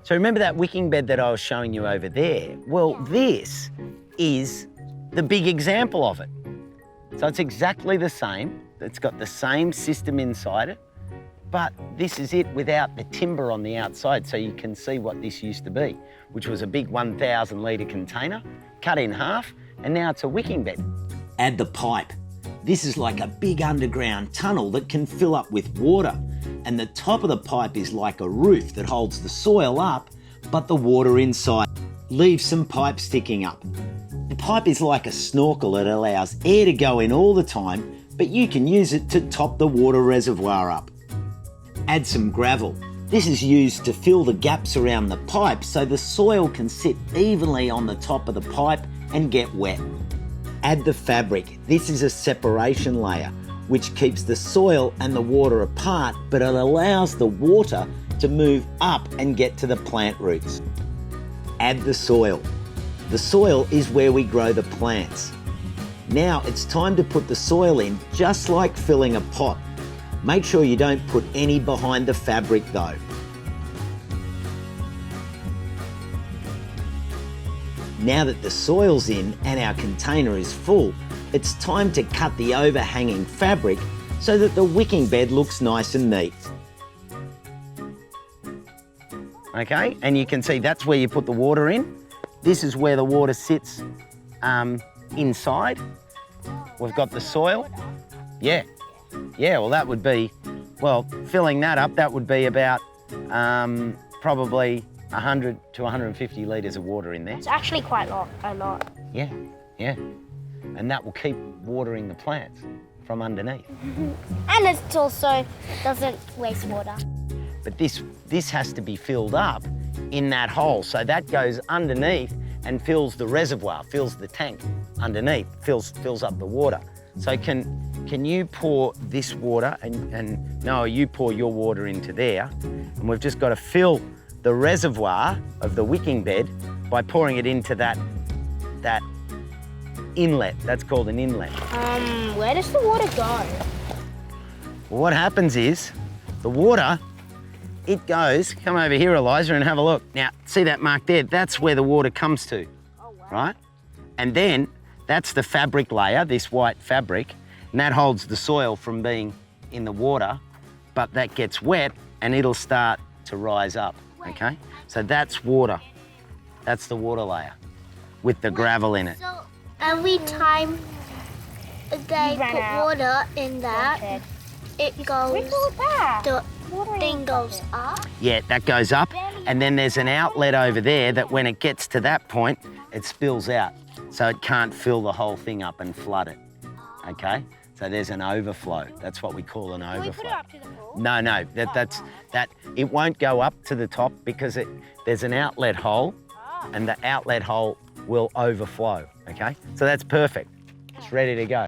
So remember that wicking bed that I was showing you over there? Well, this is the big example of it. So it's exactly the same. It's got the same system inside it, but this is it without the timber on the outside, so you can see what this used to be, which was a big 1,000 litre container, cut in half, and now it's a wicking bed. Add the pipe. This is like a big underground tunnel that can fill up with water, and the top of the pipe is like a roof that holds the soil up, but the water inside leaves some pipe sticking up. The pipe is like a snorkel that allows air to go in all the time, but you can use it to top the water reservoir up. Add some gravel. This is used to fill the gaps around the pipe so the soil can sit evenly on the top of the pipe and get wet. Add the fabric. This is a separation layer which keeps the soil and the water apart, but it allows the water to move up and get to the plant roots. Add the soil. The soil is where we grow the plants. Now it's time to put the soil in, just like filling a pot. Make sure you don't put any behind the fabric though. Now that the soil's in and our container is full, it's time to cut the overhanging fabric so that the wicking bed looks nice and neat. Okay, and you can see that's where you put the water in. This is where the water sits inside. We've got the soil. Yeah, well that would be, well, filling that up, that would be about probably 100 to 150 litres of water in there. It's actually quite a lot. Yeah. And that will keep watering the plants from underneath. And it also doesn't waste water. But this has to be filled up in that hole. So that goes underneath and fills the reservoir, fills the tank underneath, fills up the water. So can you pour this water and Noah, you pour your water into there, and we've just got to fill the reservoir of the wicking bed by pouring it into that inlet. That's called an inlet. Where does the water go? Well, what happens is the water, it goes, come over here, Eliza, and have a look. Now, see that mark there? That's where the water comes to, right? And then that's the fabric layer, this white fabric, and that holds the soil from being in the water, but that gets wet and it'll start to rise up, okay? So that's water. That's the water layer with the gravel in it. So every time they put water in that, it goes, the thing goes up? Yeah, that goes up, and then there's an outlet over there that when it gets to that point, it spills out. So it can't fill the whole thing up and flood it, okay? So there's an overflow. That's what we call an overflow. Can we put it up to the floor? No, it won't go up to the top because there's an outlet hole, and the outlet hole will overflow, okay? So that's perfect. It's ready to go.